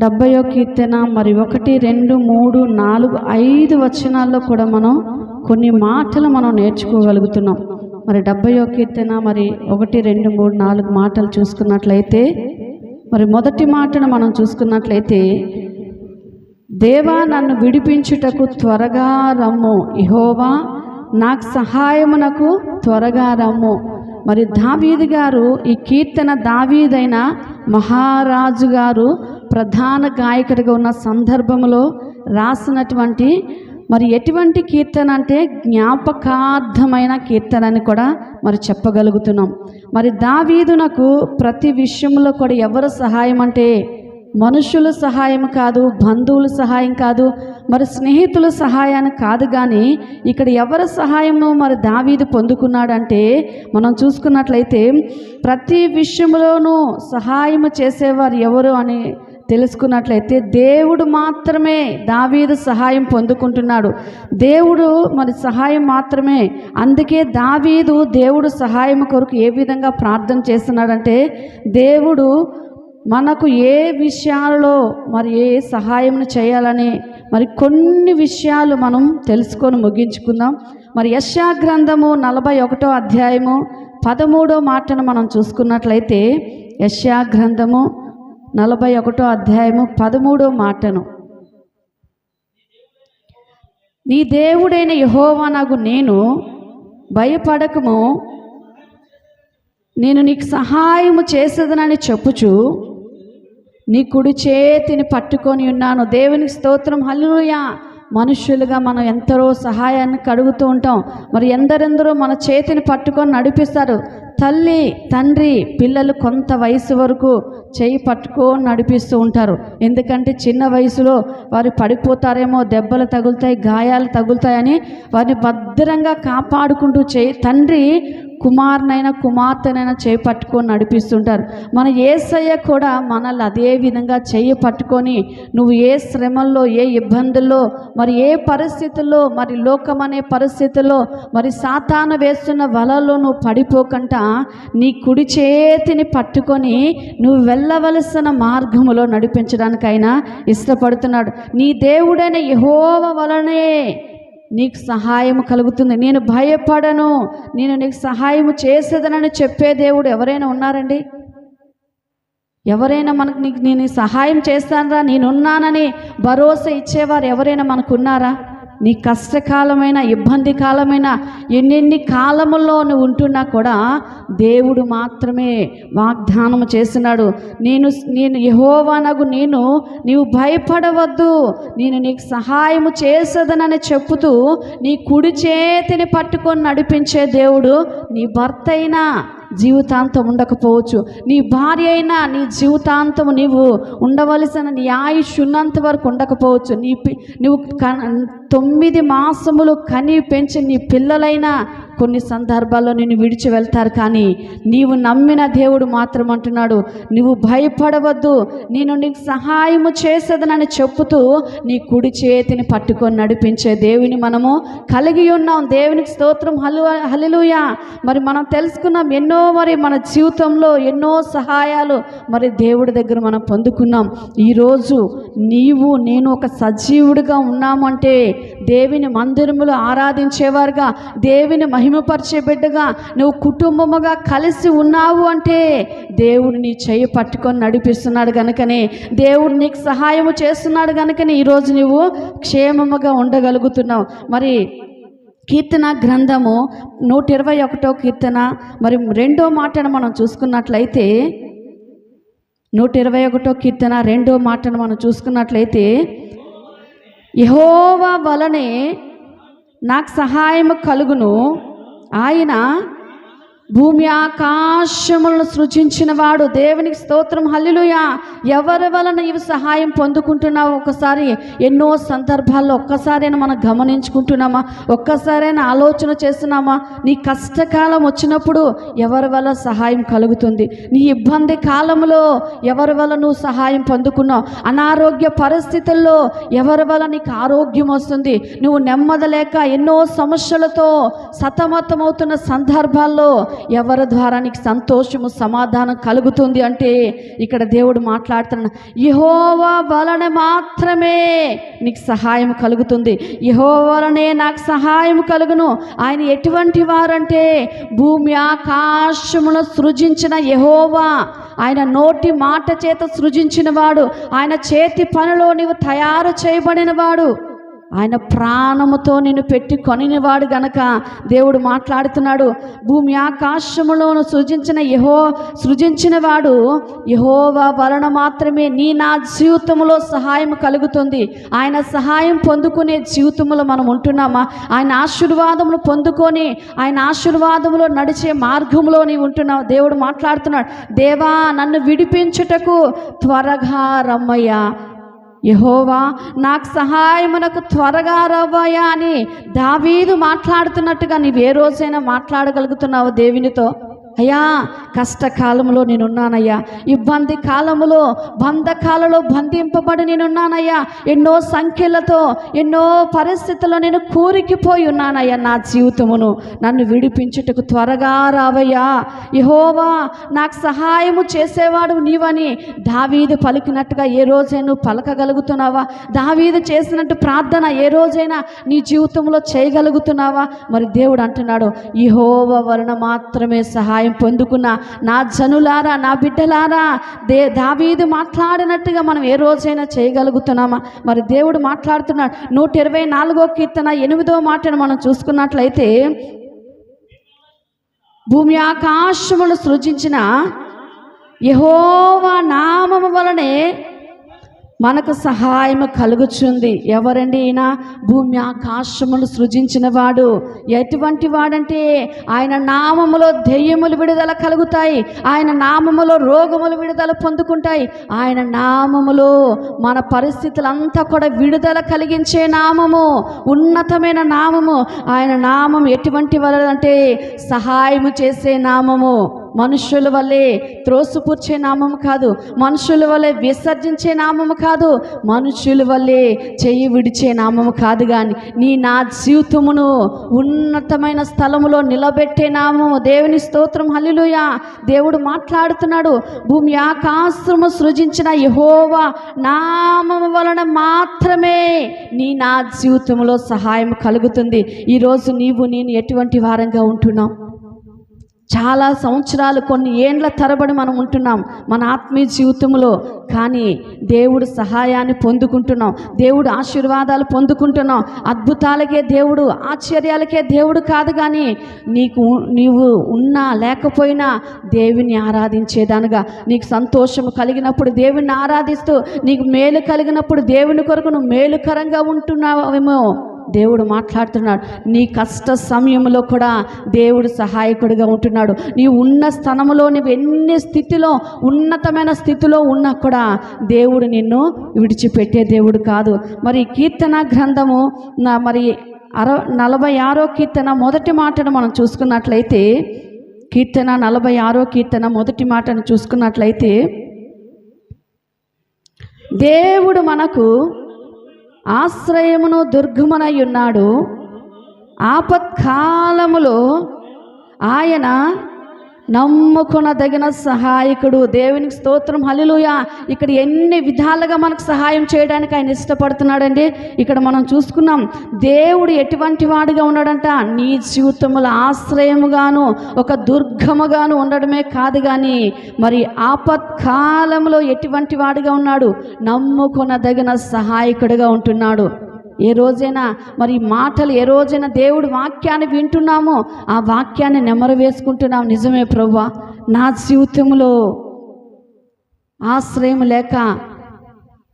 70వ కీర్తన మరి 1, 2, 3, 4, 5 వచనాల్లో కూడా మనం కొన్ని మాటలు మనం నేర్చుకోగలుగుతున్నాం. మరి 70వ కీర్తన మరి 1, 2, 3, 4 మాటలు చూసుకున్నట్లయితే మరి మొదటి మాటను మనం చూసుకున్నట్లయితే, దేవా నన్ను విడిపించుటకు త్వరగా రమ్ము, యెహోవా నాకు సహాయమునకు త్వరగా రమ్ము. మరి దావీదు గారు ఈ కీర్తన దావీదైన మహారాజు గారు ప్రధాన గాయకుడిగా ఉన్న సందర్భంలో రాసినటువంటి మరి ఎటువంటి కీర్తన అంటే జ్ఞాపకార్థమైన కీర్తన అని కూడా మరి చెప్పగలుగుతున్నాం. మరి దావీదునకు ప్రతి విషయంలో కూడా ఎవరు సహాయం అంటే మనుషుల సహాయం కాదు, బంధువుల సహాయం కాదు, మరి స్నేహితుల సహాయాన్ని కాదు, కానీ ఇక్కడ ఎవరి సహాయము మరి దావీదు పొందుకున్నాడంటే మనం చూసుకున్నట్లయితే ప్రతి విషయంలోనూ సహాయం చేసేవారు ఎవరు అని తెలుసుకున్నట్లయితే దేవుడు మాత్రమే దావీదు సహాయం పొందుకుంటున్నాడు. దేవుడు మరి సహాయం మాత్రమే. అందుకే దావీదు దేవుడు సహాయం కొరకు ఏ విధంగా ప్రార్థన చేస్తున్నాడంటే, దేవుడు మనకు ఏ విషయాలలో మరి ఏ సహాయం చేయాలని మరి కొన్ని విషయాలు మనం తెలుసుకొని ముగించుకుందాం. మరి యెషయా గ్రంథము 41వ అధ్యాయము 13వ మాటను మనం చూసుకున్నట్లయితే, యెషయా గ్రంథము 41వ అధ్యాయము 13వ మాటను, నీ దేవుడైన యెహోవానగు నేను భయపడకము, నేను నీకు సహాయము చేసేదనని చెప్పుచు నీ కుడి చేతిని పట్టుకొని ఉన్నాను. దేవునికి స్తోత్రం, హల్లెలూయా. మనుషులుగా మనం ఎందరో సహాయాన్ని అడుగుతూ ఉంటాం. మరి ఎందరెందరో మన చేతిని పట్టుకొని నడిపిస్తారు. తల్లి తండ్రి పిల్లలు కొంత వయసు వరకు చేయి పట్టుకొని నడిపిస్తూ ఉంటారు. ఎందుకంటే చిన్న వయసులో వారు పడిపోతారేమో, దెబ్బలు తగులుతాయి, గాయాలు తగులుతాయని వారిని భద్రంగా కాపాడుకుంటూ తండ్రి కుమారునైనా కుమార్తెనైనా చేయి పట్టుకొని నడిపిస్తుంటారు. మన యేసయ్య కూడా మనల్ని అదే విధంగా చేయి పట్టుకొని, నువ్వు ఏ శ్రమల్లో, ఏ ఇబ్బందుల్లో, మరి ఏ పరిస్థితుల్లో, మరి లోకం అనే పరిస్థితుల్లో, మరి సాతాను వేస్తున్న వలలో నువ్వు పడిపోకుండా నీ కుడి చేతిని పట్టుకొని నువ్వు వెళ్ళవలసిన మార్గములో నడిపించడానికైనా ఇష్టపడుతున్నాడు. నీ దేవుడైన యెహోవా వలనే నీకు సహాయం కలుగుతుంది. నేను భయపడను, నేను నీకు సహాయం చేసేదనని చెప్పే దేవుడు ఎవరైనా ఉన్నారండి? ఎవరైనా మనకు నేను సహాయం చేస్తానరా, నేనున్నానని భరోసా ఇచ్చేవారు ఎవరైనా మనకున్నారా? నీ కష్టకాలమైన, ఇబ్బంది కాలమైన, ఎన్నెన్ని కాలముల్లో నువ్వు ఉంటున్నా కూడా దేవుడు మాత్రమే వాగ్దానం చేస్తున్నాడు. నేను యెహోవానగు నీవు భయపడవద్దు, నేను నీకు సహాయము చేసేదనని చెప్పుతూ నీ కుడి చేతిని పట్టుకొని నడిపించే దేవుడు నీ భర్త అయినా జీవితాంతం ఉండకపోవచ్చు, నీ భార్య అయినా నీ జీవితాంతం నీవు ఉండవలసిన నీ ఆయుష్ ఉన్నంత వరకు ఉండకపోవచ్చు, నువ్వు 9 మాసములు కని పెంచి నీ పిల్లలైనా కొన్ని సందర్భాల్లో నిన్ను విడిచి వెళ్తారు. కానీ నీవు నమ్మిన దేవుడు మాత్రం అంటున్నాడు, నువ్వు భయపడవద్దు, నేను నీకు సహాయము చేసేదనని చెప్పుతూ నీ కుడి చేతిని పట్టుకొని నడిపించే దేవుని మనము కలిగి ఉన్నాం. దేవునికి స్తోత్రం, హల్లెలూయా. మరి మనం తెలుసుకున్నాం ఎన్నో, మరి మన జీవితంలో ఎన్నో సహాయాలు మరి దేవుడి దగ్గర మనం పొందుకున్నాం. ఈరోజు నీవు నేను ఒక సజీవుడిగా ఉన్నామంటే, దేవుని మందిరములో ఆరాధించేవారుగా, దేవుని మహిమపరిచే బిడ్డగా నువ్వు కుటుంబముగా కలిసి ఉన్నావు అంటే దేవుడు నీ చెయ్యి పట్టుకొని నడిపిస్తున్నాడు కనుకనే, దేవుడు నీకు సహాయము చేస్తున్నాడు కనుకనే ఈరోజు నువ్వు క్షేమముగా ఉండగలుగుతున్నావు. మరి కీర్తన గ్రంథము 121వ కీర్తన మరి 2వ మాటను మనం చూసుకున్నట్లయితే, 121వ కీర్తన 2వ మాటను మనం చూసుకున్నట్లయితే, యెహోవా వలనే నాకు సహాయము కలుగును, ఆయన భూమి ఆకాశములను సృజించిన వాడు. దేవునికి స్తోత్రం, హల్లెలూయా. ఎవరి వలన ఇవి సహాయం పొందుకుంటున్నావు? ఒకసారి ఎన్నో సందర్భాల్లో ఒక్కసారైనా మనం గమనించుకుంటున్నామా? ఒక్కసారైనా ఆలోచన చేస్తున్నామా? నీ కష్టకాలం వచ్చినప్పుడు ఎవరి వల్ల సహాయం కలుగుతుంది? నీ ఇబ్బంది కాలంలో ఎవరి వల్ల నువ్వు సహాయం పొందుకున్నావు? అనారోగ్య పరిస్థితుల్లో ఎవరి వల్ల నీకు ఆరోగ్యం వస్తుంది? నువ్వు నెమ్మది లేక ఎన్నో సమస్యలతో సతమతమవుతున్న సందర్భాల్లో ఎవరి ద్వారా నీకు సంతోషము సమాధానం కలుగుతుంది అంటే ఇక్కడ దేవుడు మాట్లాడుతున్నాడు, యెహోవా వలన మాత్రమే నీకు సహాయం కలుగుతుంది, యెహోవా వలనే నాకు సహాయం కలుగును. ఆయన ఎటువంటి వారంటే భూమి ఆకాశమును సృజించిన యెహోవా, ఆయన నోటి మాట చేత సృజించిన వాడు, ఆయన చేతి పనిలో నీవు తయారు చేయబడిన వాడు, ఆయన ప్రాణముతో నిన్ను పెట్టి కొనినవాడు గనక దేవుడు మాట్లాడుతున్నాడు. భూమి ఆకాశములను సృజించిన వాడు యెహోవా వలన మాత్రమే నా జీవితంలో సహాయం కలుగుతుంది. ఆయన సహాయం పొందుకునే జీవితంలో మనం ఉంటున్నామా? ఆయన ఆశీర్వాదములు పొందుకొని ఆయన ఆశీర్వాదములో నడిచే మార్గంలో నీవు ఉంటున్నావు. దేవుడు మాట్లాడుతున్నాడు, దేవా నన్ను విడిపించుటకు త్వరగా రమ్మయ్యా, యెహోవా నాకు సహాయమునకు త్వరగా రవ్వయ్యా అని దావీదు మాట్లాడుతున్నట్టుగా నీవు ఏ రోజైనా మాట్లాడగలుగుతున్నావు దేవునితో? అయ్యా కష్టకాలంలో నేనున్నానయ్యా, ఇబ్బంది కాలంలో బంధకాలలో బంధింపబడి నేనున్నానయ్యా, ఎన్నో సంఖ్యలతో ఎన్నో పరిస్థితుల్లో నేను కూరికిపోయి ఉన్నానయ్యా, నా జీవితమును నన్ను విడిపించుటకు త్వరగా రావయ్యా, యెహోవా నాకు సహాయము చేసేవాడు నీవని దావీదు పలికినట్టుగా ఏ రోజైనా నువ్వు పలకగలుగుతున్నావా? దావీదు చేసినట్టు ప్రార్థన ఏ రోజైనా నీ జీవితంలో చేయగలుగుతున్నావా? మరి దేవుడు అంటున్నాడు, యెహోవా వలన మాత్రమే సహాయం పొందుకున్న నా జనులారా, నా బిడ్డలారా, దావీదు మాట్లాడినట్టుగా మనం ఏ రోజైనా చేయగలుగుతున్నామా? మరి దేవుడు మాట్లాడుతున్నాడు. 124వ కీర్తన 8వ మాటను మనం చూసుకున్నట్లయితే, భూమి ఆకాశమును సృజించిన యెహోవా నామము వలనే మనకు సహాయము కలుగుచుంది. ఎవరండి ఈయన? భూమి ఆకాశములు సృజించిన వాడు. ఎటువంటి వాడంటే ఆయన నామములో దెయ్యములు విడుదల కలుగుతాయి, ఆయన నామములో రోగములు విడుదల పొందుకుంటాయి, ఆయన నామములో మన పరిస్థితులంతా కూడా విడుదల కలిగించే నామము, ఉన్నతమైన నామము. ఆయన నామం ఎటువంటి అంటే సహాయము చేసే నామము. మనుషుల వల్లే త్రోసిపుచ్చే నామము కాదు, మనుషుల వల్లే విసర్జించే నామము కాదు, మనుషుల వల్లే చెయ్యి విడిచే నామము కాదు, కానీ నా జీవితమును ఉన్నతమైన స్థలములో నిలబెట్టే నామము. దేవుని స్తోత్రం, హల్లెలూయా. దేవుడు మాట్లాడుతున్నాడు, భూమి ఆకాశము సృజించిన యెహోవా నామము వలన మాత్రమే నా జీవితంలో సహాయం కలుగుతుంది. ఈరోజు నేను ఎటువంటి వారంగా ఉంటున్నాం? చాలా సంవత్సరాలు, కొన్ని ఏండ్ల తరబడి మనం ఉంటున్నాం మన ఆత్మీయ జీవితంలో, కానీ దేవుడు సహాయాన్ని పొందుకుంటున్నాం, దేవుడు ఆశీర్వాదాలు పొందుకుంటున్నాం. అద్భుతాలకే దేవుడు, ఆశ్చర్యాలకే దేవుడు కాదు, కానీ నీవు ఉన్నా లేకపోయినా దేవుని ఆరాధించేదానుగా, నీకు సంతోషం కలిగినప్పుడు దేవుని ఆరాధిస్తూ, నీకు మేలు కలిగినప్పుడు దేవుని కొరకు నువ్వు మేలుకరంగా ఉంటున్నావేమో. దేవుడు మాట్లాడుతున్నాడు, నీ కష్ట సమయంలో కూడా దేవుడు సహాయకుడిగా ఉంటున్నాడు. నీవు ఉన్న స్థానంలో, నువ్వు ఎన్ని స్థితిలో, ఉన్నతమైన స్థితిలో ఉన్నా కూడా దేవుడు నిన్ను విడిచిపెట్టే దేవుడు కాదు. మరి కీర్తన గ్రంథము మరి 46వ కీర్తన మొదటి మాటను మనం చూసుకున్నట్లయితే, కీర్తన 46వ కీర్తన మొదటి మాటను చూసుకున్నట్లయితే, దేవుడు మనకు ఆశ్రయమును దుర్గమునై ఉన్నాడు, ఆపత్కాలములో ఆయన నమ్ముకొనదగిన సహాయకుడు. దేవునికి స్తోత్రం, హల్లెలూయా. ఇక్కడ ఎన్ని విధాలుగా మనకు సహాయం చేయడానికి ఆయన ఇష్టపడుతున్నాడండి. ఇక్కడ మనం చూసుకున్నాం, దేవుడు ఎటువంటి వాడిగా ఉన్నాడంట, నీ జీవితంలో ఆశ్రయముగాను ఒక దుర్గముగాను ఉండడమే కాదు, కానీ మరి ఆపత్కాలంలో ఎటువంటి వాడిగా ఉన్నాడు, నమ్ముకొనదగిన సహాయకుడిగా ఉంటున్నాడు. ఏ రోజైనా మరి మాటలు, ఏ రోజైనా దేవుడి వాక్యాన్ని వింటున్నామో ఆ వాక్యాన్ని నెమరు వేసుకుంటున్నాం. నిజమే ప్రభువా, నా జీవితంలో ఆశ్రయం లేక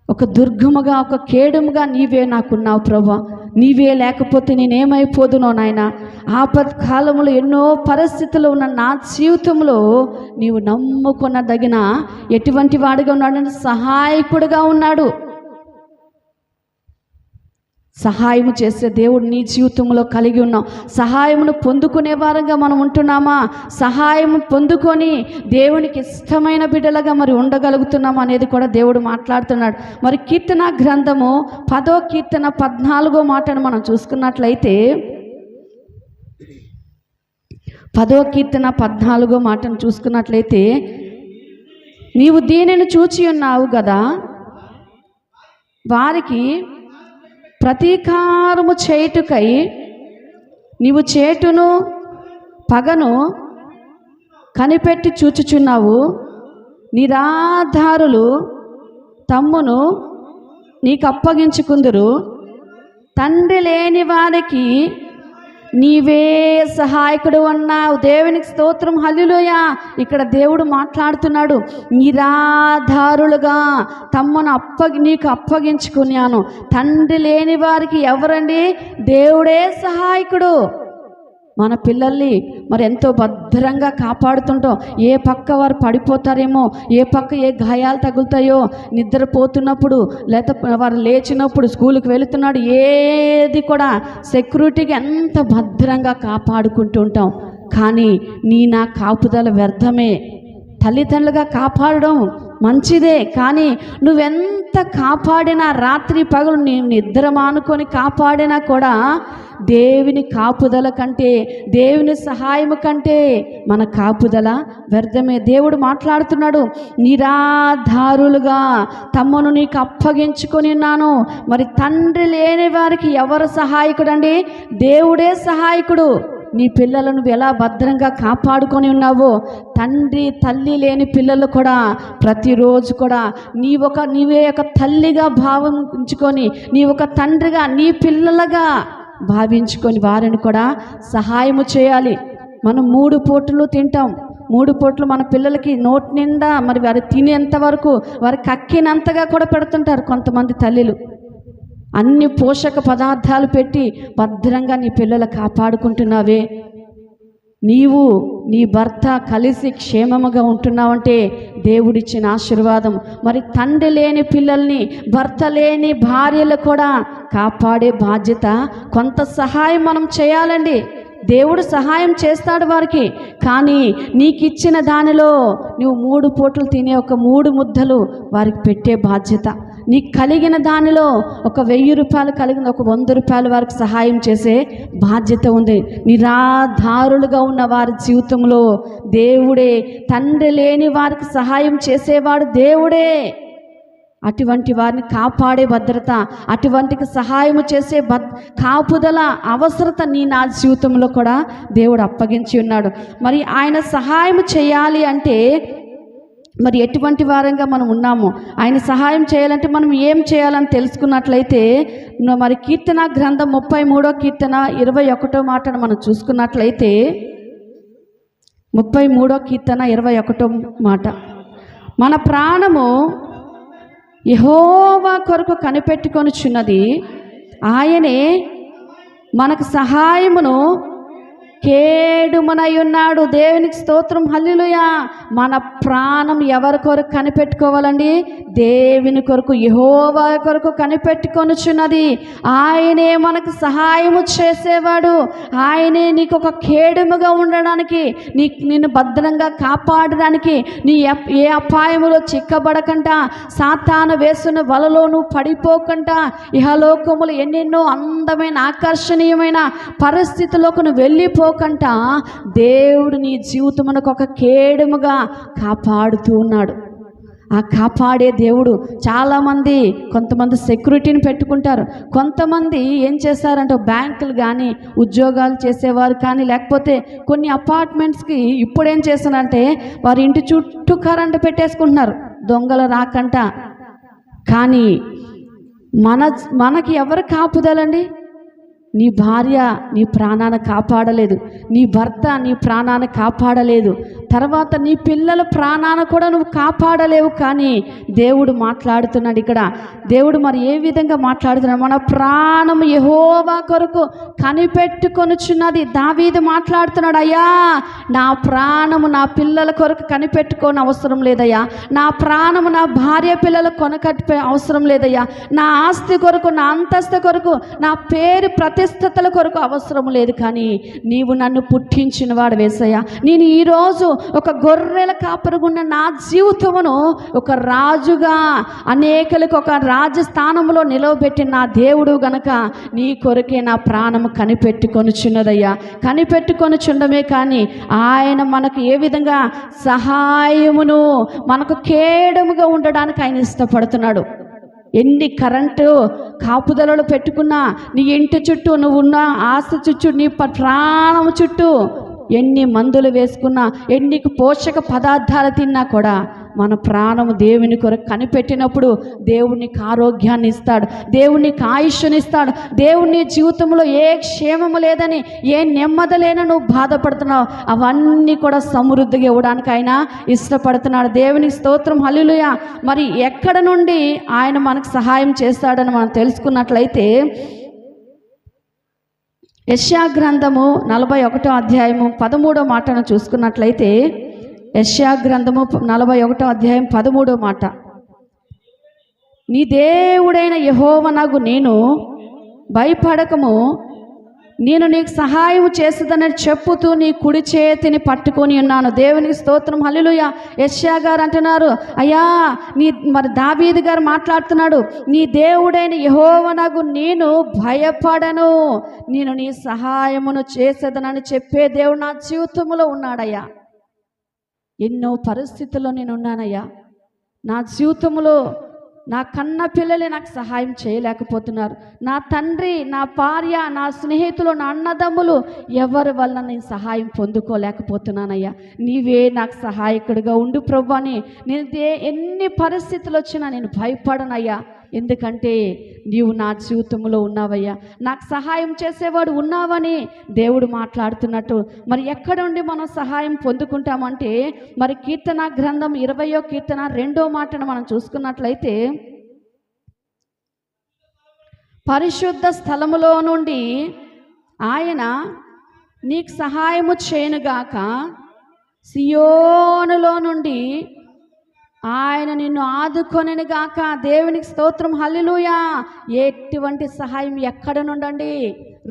ఒక దుర్గముగా, ఒక కేడుముగా నీవే నాకున్నావు ప్రభువా. నీవే లేకపోతే నేనేమైపోదునో నాయన. ఆపత్కాలంలో ఎన్నో పరిస్థితులు ఉన్న నా జీవితంలో నీవు నమ్ముకొనదగిన ఎటువంటి వాడిగా ఉన్నాడంటే సహాయకుడిగా ఉన్నాడు. సహాయము చేసే దేవుడు నీ జీవితంలో కలిగి ఉన్నాం. సహాయమును పొందుకునే వారంగా మనం ఉంటున్నామా? సహాయము పొందుకొని దేవునికి ఇష్టమైన బిడ్డలుగా మరి ఉండగలుగుతున్నాం అనేది కూడా దేవుడు మాట్లాడుతున్నాడు. మరి కీర్తన గ్రంథము 10వ కీర్తన 14వ మాటను మనం చూసుకున్నట్లయితే, 10వ కీర్తన 14వ మాటను చూసుకున్నట్లయితే, నీవు దీనిని చూచి ఉన్నావు కదా, వారికి ప్రతీకారము చేయుటకై నీవు చేటును పగను కనిపెట్టి చూచుచున్నావు. నిరాధారులు తమ్మును నీకు అప్పగించుకుందురు. తండ్రి లేని వారికి నీవే సహాయకుడు అన్నావు. దేవునికి స్తోత్రం, హల్లెలూయా. ఇక్కడ దేవుడు మాట్లాడుతున్నాడు. నిరాధారులుగా తమ్మును నీకు అప్పగించుకున్నాను. తండ్రి లేని వారికి ఎవరండి? దేవుడే సహాయకుడు. మన పిల్లల్ని మరి ఎంతో భద్రంగా కాపాడుతుంటాం. ఏ పక్క వారు పడిపోతారేమో, ఏ పక్క ఏ గాయాలు తగులుతాయో, నిద్రపోతున్నప్పుడు లేకపోతే వారు లేచినప్పుడు, స్కూల్కి వెళుతున్నాడు, ఏది కూడా సెక్యూరిటీకి ఎంత భద్రంగా కాపాడుకుంటూ ఉంటాం. కానీ నా కాపుదల వ్యర్థమే. తల్లిదండ్రులుగా కాపాడడం మంచిదే, కానీ నువ్వెంత కాపాడినా, రాత్రి పగలు నీ నిద్ర మానుకొని కాపాడినా కూడా దేవుని కాపుదల కంటే, దేవుని సహాయం కంటే మన కాపుదల వ్యర్థమే. దేవుడు మాట్లాడుతున్నాడు, నిరాధారులుగా తమ్మును నీకు అప్పగించుకొని ఉన్నాను. మరి తండ్రి లేని వారికి ఎవరు సహాయకుడు అండి? దేవుడే సహాయకుడు. నీ పిల్లలను నువ్వు ఎలా భద్రంగా కాపాడుకొని ఉన్నావో, తండ్రి తల్లి లేని పిల్లలు కూడా ప్రతిరోజు కూడా నీవే ఒక తల్లిగా భావించుకొని, నీ ఒక తండ్రిగా, నీ పిల్లలుగా భావించుకొని వారిని కూడా సహాయము చేయాలి. మనం 3 పూటలు తింటాం. 3 పూటలు మన పిల్లలకి నోటి నిండా మరి వారు తినేంత వరకు, వారు కక్కినంతగా కూడా పెడుతుంటారు కొంతమంది తల్లిలు. అన్ని పోషక పదార్థాలు పెట్టి భద్రంగా నీ పిల్లలు కాపాడుకుంటున్నావే. నీవు నీ భర్త కలిసి క్షేమముగా ఉంటున్నావంటే దేవుడిచ్చిన ఆశీర్వాదం. మరి తండ్రి లేని పిల్లల్ని, భర్త లేని భార్యలు కూడా కాపాడే బాధ్యత, కొంత సహాయం మనం చేయాలండి. దేవుడు సహాయం చేస్తాడు వారికి. కానీ నీకు ఇచ్చిన దానిలో నువ్వు 3 పూటలు తినే ఒక 3 ముద్దలు వారికి పెట్టే బాధ్యత. నీకు కలిగిన దానిలో ఒక 1000 రూపాయలు కలిగిన ఒక 100 రూపాయలు వారికి సహాయం చేసే బాధ్యత ఉంది. నిరాధారులుగా ఉన్న వారి జీవితంలో దేవుడే, తండ్రి లేని వారికి సహాయం చేసేవాడు దేవుడే. అటువంటి వారిని కాపాడే భద్రత, అటువంటికి సహాయం చేసే కాపుదల అవసరత నా జీవితంలో కూడా దేవుడు అప్పగించి ఉన్నాడు. మరి ఆయన సహాయం చేయాలి అంటే మరి ఎటువంటి వారంగా మనం ఉన్నాము? ఆయన సహాయం చేయాలంటే మనం ఏం చేయాలని తెలుసుకున్నట్లయితే, మరి కీర్తన గ్రంథం 33వ కీర్తన 21వ మాటను మనం చూసుకున్నట్లయితే, 33వ కీర్తన 21వ మాట, మన ప్రాణము యెహోవా కొరకు కనిపెట్టుకొనుచున్నది, ఆయనే మనకు సహాయమును కేడుమనై ఉన్నాడు. దేవునికి స్తోత్రం, హల్లెలూయా. మన ప్రాణం ఎవరి కొరకు కనిపెట్టుకోవాలండి? దేవుని కొరకు, యెహోవా కొరకు కనిపెట్టుకొనుచున్నది. ఆయనే మనకు సహాయము చేసేవాడు. ఆయనే నీకు ఒక కేడుముగా ఉండడానికి, నిన్ను భద్రంగా కాపాడడానికి, నీ ఏ అపాయములో చిక్కబడకుండా, సాతాను వేసిన వలలో నువ్వు పడిపోకుండా, ఇహలోకములు ఎన్నెన్నో అందమైన ఆకర్షణీయమైన పరిస్థితుల్లోకి నువ్వు వెళ్ళిపోకుండా దేవుడు నీ జీవితమునకు ఒక కేడుముగా కాపాడుతూ ఉన్నాడు. ఆ కాపాడే దేవుడు. చాలామంది కొంతమంది సెక్యూరిటీని పెట్టుకుంటారు. కొంతమంది ఏం చేస్తారంటే బ్యాంకులు కానీ, ఉద్యోగాలు చేసేవారు కానీ, లేకపోతే కొన్ని అపార్ట్మెంట్స్కి ఇప్పుడేం చేస్తున్నారంటే వారి ఇంటి చుట్టూ కరెంటు పెట్టేసుకుంటున్నారు దొంగలు రాకంట. కానీ మనకి ఎవరు కాపుదలండి? నీ భార్య నీ ప్రాణాన్ని కాపాడలేదు, నీ భర్త నీ ప్రాణాన్ని కాపాడలేదు, తర్వాత నీ పిల్లల ప్రాణాన్ని కూడా నువ్వు కాపాడలేవు. కానీ దేవుడు మాట్లాడుతున్నాడు ఇక్కడ. దేవుడు మరి ఏ విధంగా మాట్లాడుతున్నాడు? మన ప్రాణం యెహోవా కొరకు కనిపెట్టుకొనుచున్నది. దావీదు మాట్లాడుతున్నాడు, అయ్యా నా ప్రాణము నా పిల్లల కొరకు కనిపెట్టుకోని అవసరం లేదయ్యా, నా ప్రాణము నా భార్య పిల్లలకు కొనకట్టే అవసరం లేదయ్యా, నా ఆస్తి కొరకు, నా అంతస్తు కొరకు, నా పేరు ప్రతిష్టతల కొరకు అవసరం లేదు. కానీ నీవు నన్ను పుట్టించిన వాడు యేసయ్యా, నేను ఈరోజు ఒక గొర్రెల కాపరిగున్న నా జీవితమును ఒక రాజుగా అనేకులకు ఒక రాజస్థానంలో నిలవబెట్టిన నా దేవుడు గనక నీ కొరకే నా ప్రాణము కనిపెట్టుకొనుచున్నదయ్యా. కనిపెట్టుకొనుచుండమే కానీ ఆయన మనకు ఏ విధంగా సహాయమును మనకు కేడముగా ఉండడానికి ఆయన ఇష్టపడుతున్నాడు. ఎన్ని కరెంటు కాపుదలలో పెట్టుకున్నా, నీ ఇంటి చుట్టూ నువ్వు ఉన్న ఆస్తి చుట్టూ, నీ ప్రాణం చుట్టూ ఎన్ని మందులు వేసుకున్నా, ఎన్ని పోషక పదార్థాలు తిన్నా కూడా మన ప్రాణము దేవుని కొరకు కనిపెట్టినప్పుడు దేవునికి ఆరోగ్యాన్ని ఇస్తాడు, దేవునికి ఆయుష్నిస్తాడు. దేవుని జీవితంలో ఏ క్షేమము లేదని, ఏ నెమ్మది లేని నువ్వు బాధపడుతున్నావు, అవన్నీ కూడా సమృద్ధిగా ఇవ్వడానికి ఆయన ఇష్టపడుతున్నాడు. దేవునికి స్తోత్రం, హల్లెలూయా. మరి ఎక్కడ నుండి ఆయన మనకు సహాయం చేస్తాడని మనం తెలుసుకున్నట్లయితే యెషయా గ్రంథము 41వ అధ్యాయము 13వ మాటను చూసుకున్నట్లయితే, యెషయా గ్రంథము 41వ అధ్యాయం 13వ మాట, నీ దేవుడైన యెహోవానగు నేను భయపడకము, నేను నీకు సహాయం చేస్తుందని చెప్పుతూ నీ కుడి చేతిని పట్టుకొని ఉన్నాను. దేవునికి స్తోత్రం, హల్లెలూయా. యెషయా గారు అంటున్నారు, అయ్యా మరి దావీదు గారు మాట్లాడుతున్నాడు, నీ దేవుడైన యెహోవానగు నేను భయపడను, నేను నీ సహాయమును చేసేదనని చెప్పే దేవుడు నా జీవితంలో ఉన్నాడయ్యా. ఎన్నో పరిస్థితుల్లో నేను ఉన్నానయ్యా. నా జీవితంలో నా కన్న పిల్లలే నాకు సహాయం చేయలేకపోతున్నారు. నా తండ్రి, నా భార్య, నా స్నేహితులు, నా అన్నదమ్ములు ఎవరి వల్ల నేను సహాయం పొందుకోలేకపోతున్నానయ్యా. నీవే నాకు సహాయకుడిగా ఉండు ప్రభు అని నేను ఎన్ని పరిస్థితులు వచ్చినా నేను భయపడనయ్యా. ఎందుకంటే నీవు నా జీవితంలో ఉన్నావయ్యా, నాకు సహాయం చేసేవాడు ఉన్నావని దేవుడు మాట్లాడుతున్నట్టు. మరి ఎక్కడ ఉండి మనం సహాయం పొందుకుంటామంటే, మరి కీర్తన గ్రంథం 20వ కీర్తన 2వ మాటను మనం చూసుకున్నట్లయితే, పరిశుద్ధ స్థలములో నుండి ఆయన నీకు సహాయము చేయనుగాక, సియోనులో నుండి ఆయన నిన్ను ఆదుకొనెను గాక. దేవునికి స్తోత్రం, హల్లెలూయా. ఎటువంటి సహాయం ఎక్కడ నుండండి?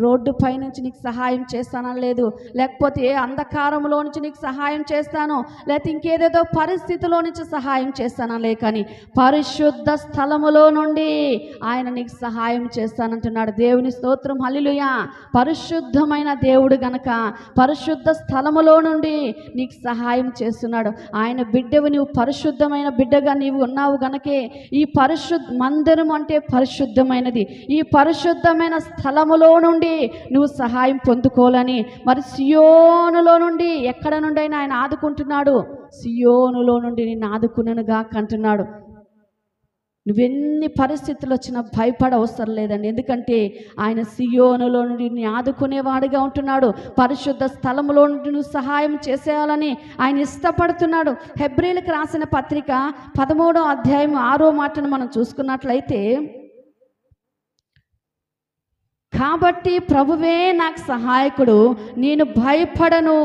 రోడ్డు పై నుంచి నీకు సహాయం చేస్తానని లేదు, లేకపోతే ఏ అంధకారంలో నుంచి నీకు సహాయం చేస్తాను, లేకపోతే ఇంకేదేదో పరిస్థితిలో నుంచి సహాయం చేస్తానలే, కానీ పరిశుద్ధ స్థలములో నుండి ఆయన నీకు సహాయం చేస్తానంటున్నాడు. దేవుని స్తోత్రం, హల్లెలూయా. పరిశుద్ధమైన దేవుడు గనక పరిశుద్ధ స్థలములో నుండి నీకు సహాయం చేస్తున్నాడు. ఆయన బిడ్డవు, నీవు పరిశుద్ధమైన బిడ్డగా నీవు ఉన్నావు గనకే ఈ మందిరం అంటే పరిశుద్ధమైనది. ఈ పరిశుద్ధమైన స్థలములో నుండి నువ్వు సహాయం పొందుకోవాలని, మరి సియోనులో నుండి ఎక్కడ నుండి అయినా ఆయన ఆదుకుంటున్నాడు. సియోనులో నుండి నిన్ను ఆదుకుననుగా అంటున్నాడు. నువ్వెన్ని పరిస్థితులు వచ్చినా భయపడ అవసరం లేదండి. ఎందుకంటే ఆయన సియోనులో నుండి నీ ఆదుకునేవాడిగా ఉంటున్నాడు. పరిశుద్ధ స్థలములో నుండి నువ్వు సహాయం చేసేయాలని ఆయన ఇష్టపడుతున్నాడు. హెబ్రీలకు రాసిన పత్రిక 13వ అధ్యాయం 6వ మాటను మనం చూసుకున్నట్లయితే, కాబట్టి ప్రభువే నాకు సహాయకుడు, నేను భయపడను,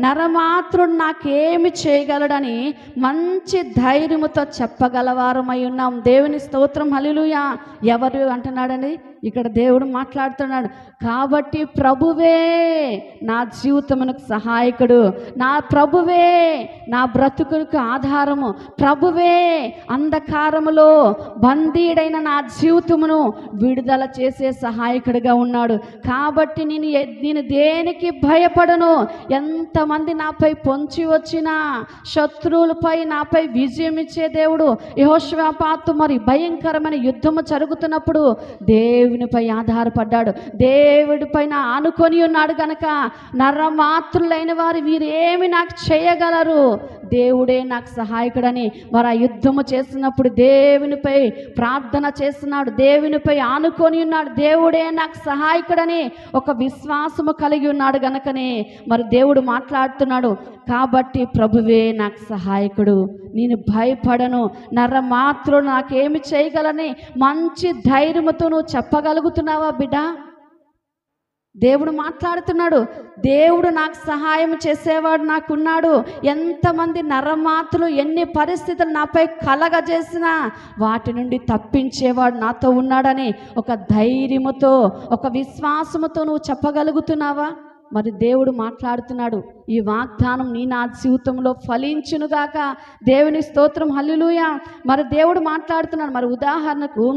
నరమాత్రుడు నాకేమి చేయగలడని మంచి ధైర్యముతో చెప్పగలవారమై ఉన్నాం. దేవుని స్తోత్రం, హల్లెలూయా. ఎవరు అంటున్నాడని ఇక్కడ దేవుడు మాట్లాడుతున్నాడు. కాబట్టి ప్రభువే నా జీవితమునకు సహాయకుడు, నా ప్రభువే నా బ్రతుకులకు ఆధారము, ప్రభువే అంధకారములో బందీడైన నా జీవితమును విడుదల చేసే సహాయకుడిగా ఉన్నాడు. కాబట్టి నేను దేనికి భయపడను. ఎంతమంది నాపై పొంచి వచ్చినా, శత్రువులపై నాపై విజయం ఇచ్చే దేవుడు. యెహోషాపాతు మరి భయంకరమైన యుద్ధము జరుగుతున్నప్పుడు దేవునిపై ఆధారపడ్డాడు, దేవుడిపైన ఆనుకొని ఉన్నాడు గనక నరమాత్రులైన వారు వీరేమి నాకు చేయగలరు, దేవుడే నాకు సహాయకుడని మరి ఆ యుద్ధము చేస్తున్నప్పుడు దేవునిపై ప్రార్థన చేస్తున్నాడు, దేవునిపై ఆనుకొని ఉన్నాడు, దేవుడే నాకు సహాయకుడని ఒక విశ్వాసము కలిగి ఉన్నాడు గనకనే మరి దేవుడు మాట్లాడుతున్నాడు. కాబట్టి ప్రభువే నాకు సహాయకుడు, నేను భయపడను, నరమాత్రులు నాకేమి చేయగలని మంచి ధైర్యముతో నువ్వు చెప్పగలుగుతున్నావా బిడ్డ? దేవుడు మాట్లాడుతున్నాడు. దేవుడు నాకు సహాయం చేసేవాడు నాకున్నాడు. ఎంతమంది నరమాతులు ఎన్ని పరిస్థితులు నాపై కలగజేసినా వాటి నుండి తప్పించేవాడు నాతో ఉన్నాడని ఒక ధైర్యముతో, ఒక విశ్వాసముతో నువ్వు చెప్పగలుగుతున్నావా? మరి దేవుడు మాట్లాడుతున్నాడు, ఈ వాగ్దానం నీ నా జీవితంలో ఫలించునుగాక. దేవుని స్తోత్రం, హల్లెలూయా. మరి దేవుడు మాట్లాడుతున్నాడు. మరి ఉదాహరణకు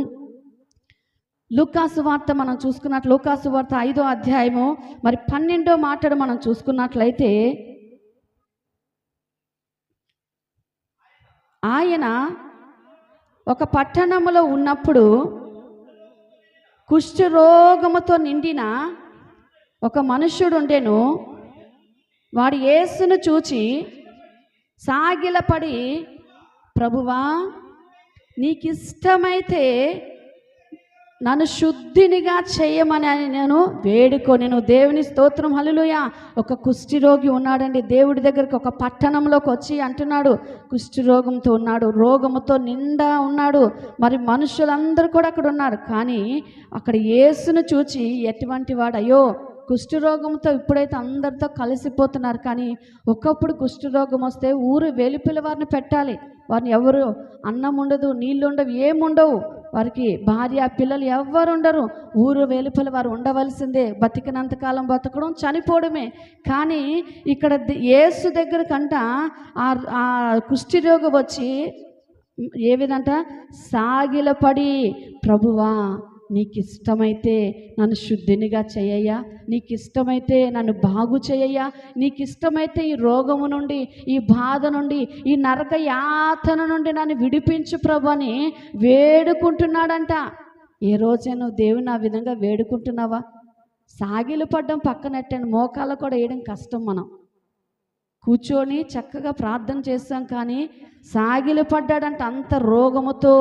లూకాసు వార్త మనం చూసుకున్నట్లు, లూకాసు వార్త 5వ అధ్యాయము మరి 12వ మాటను మనం చూసుకున్నట్లయితే, ఆయన ఒక పట్టణములో ఉన్నప్పుడు కుష్ఠరోగముతో నిండిన ఒక మనుష్యుడు ఉండెను. వాడు యేసును చూచి సాగిలపడి, ప్రభువా, నీకిష్టమైతే నన్ను శుద్ధినిగా చేయమని నేను వేడుకొనెను. దేవుని స్తోత్రం, హల్లెలూయా. ఒక కుష్ఠరోగి ఉన్నాడండి. దేవుడి దగ్గరికి ఒక పట్టణంలోకి వచ్చి అంటున్నాడు, కుష్ఠరోగంతో ఉన్నాడు, రోగముతో నిండా ఉన్నాడు. మరి మనుషులందరూ కూడా అక్కడ ఉన్నారు. కానీ అక్కడ యేసును చూచి ఎటువంటి వాడు, అయ్యో, కుష్ఠరోగంతో ఇప్పుడైతే అందరితో కలిసిపోతున్నారు, కానీ ఒకప్పుడు కుష్ఠరోగం వస్తే ఊరు వెలుపల వారిని పెట్టాలి. వారిని ఎవరు, అన్నం ఉండదు, నీళ్ళు ఉండవు, ఏముండవు, వారికి భార్య పిల్లలు ఎవ్వరు ఉండరు. ఊరు వెలుపల వారు ఉండవలసిందే. బతికినంతకాలం బతకడం, చనిపోవడమే. కానీ ఇక్కడ యేసు దగ్గర కంట ఆ కుష్ఠరోగి వచ్చి ఏ విధంట సాగిలపడి, ప్రభువా, నీకు ఇష్టమైతే నన్ను శుద్ధినిగా చేయయ్యా, నీకు ఇష్టమైతే నన్ను బాగు చేయయ్యా, నీకు ఇష్టమైతే ఈ రోగము నుండి, ఈ బాధ నుండి, ఈ నరక యాతన నుండి నన్ను విడిపించు ప్రభు అని వేడుకుంటున్నాడంట. ఏ రోజే నువ్వు దేవుని ఆ విధంగా వేడుకుంటున్నావా? సాగిలు పడ్డం పక్కనెట్టండి, మోకాళ్ళ కూడా వేయడం కష్టం. మనం కూర్చొని చక్కగా ప్రార్థన చేస్తాం, కానీ సాగిలు పడ్డాడంట. అంత రోగముతో,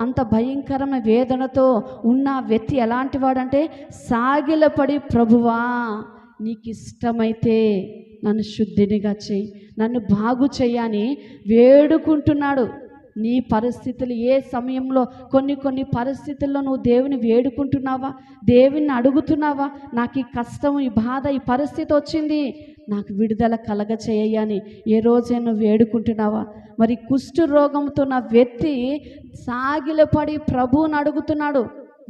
అంత భయంకరమైన వేదనతో ఉన్న వ్యక్తి ఎలాంటి వాడంటే, సాగిలపడి, ప్రభువా, నీకు ఇష్టమైతే నన్ను శుద్ధినిగా చెయ్యి, నన్ను బాగు చెయ్యని వేడుకుంటున్నాడు. నీ పరిస్థితులు ఏ సమయంలో, కొన్ని పరిస్థితుల్లో నువ్వు దేవుని వేడుకుంటున్నావా? దేవుని అడుగుతున్నావా? నాకు ఈ కష్టం, ఈ బాధ, ఈ పరిస్థితి వచ్చింది, నాకు విడుదల కలగ చేయని ఏ రోజే నువ్వు వేడుకుంటున్నావా? మరి కుష్ఠరోగంతో నా వ్యక్తి సాగిలపడి ప్రభువుని అడుగుతున్నాడు,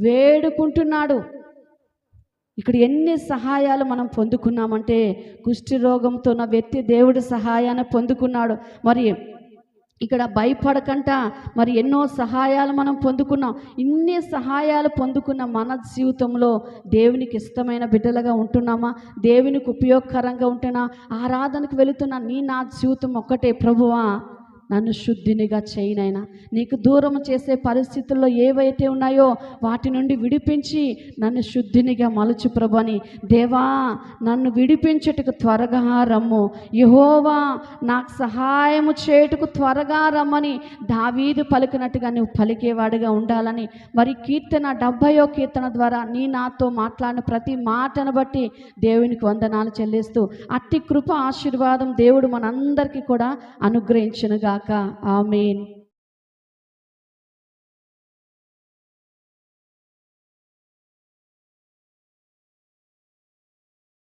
వేడుకుంటున్నాడు. ఇక్కడ ఎన్ని సహాయాలు మనం పొందుకున్నామంటే, కుష్ఠరోగంతో నా వ్యక్తి దేవుడి సహాయాన్ని పొందుకున్నాడు. మరి ఇక్కడ భయపడకంట మరి ఎన్నో సహాయాలు మనం పొందుకున్నాం. ఇన్ని సహాయాలు పొందుకున్న మన జీవితంలో దేవునికి ఇష్టమైన బిడ్డలుగా ఉంటున్నామా? దేవునికి ఉపయోగకరంగా ఉంటున్నా? ఆరాధనకు వెళుతున్నా నీ నా జీవితం ఒక్కటే, ప్రభువా, నన్ను శుద్ధినిగా చేయనైనా, నీకు దూరం చేసే పరిస్థితుల్లో ఏవైతే ఉన్నాయో వాటి నుండి విడిపించి నన్ను శుద్ధినిగా మలుచు ప్రభు అని. దేవా, నన్ను విడిపించుటకు త్వరగా రమ్ము, యెహోవా, నాకు సహాయము చేయుటకు త్వరగా రమ్మని దావీదు పలికినట్టుగా నువ్వు పలికేవాడిగా ఉండాలని. మరి కీర్తన 70వ కీర్తన ద్వారా నీ నాతో మాట్లాడిన ప్రతి మాటను బట్టి దేవునికి వందనాలు చెల్లిస్తూ, అట్టి కృప ఆశీర్వాదం దేవుడు మనందరికీ కూడా అనుగ్రహించునుగా. ఆమేన్.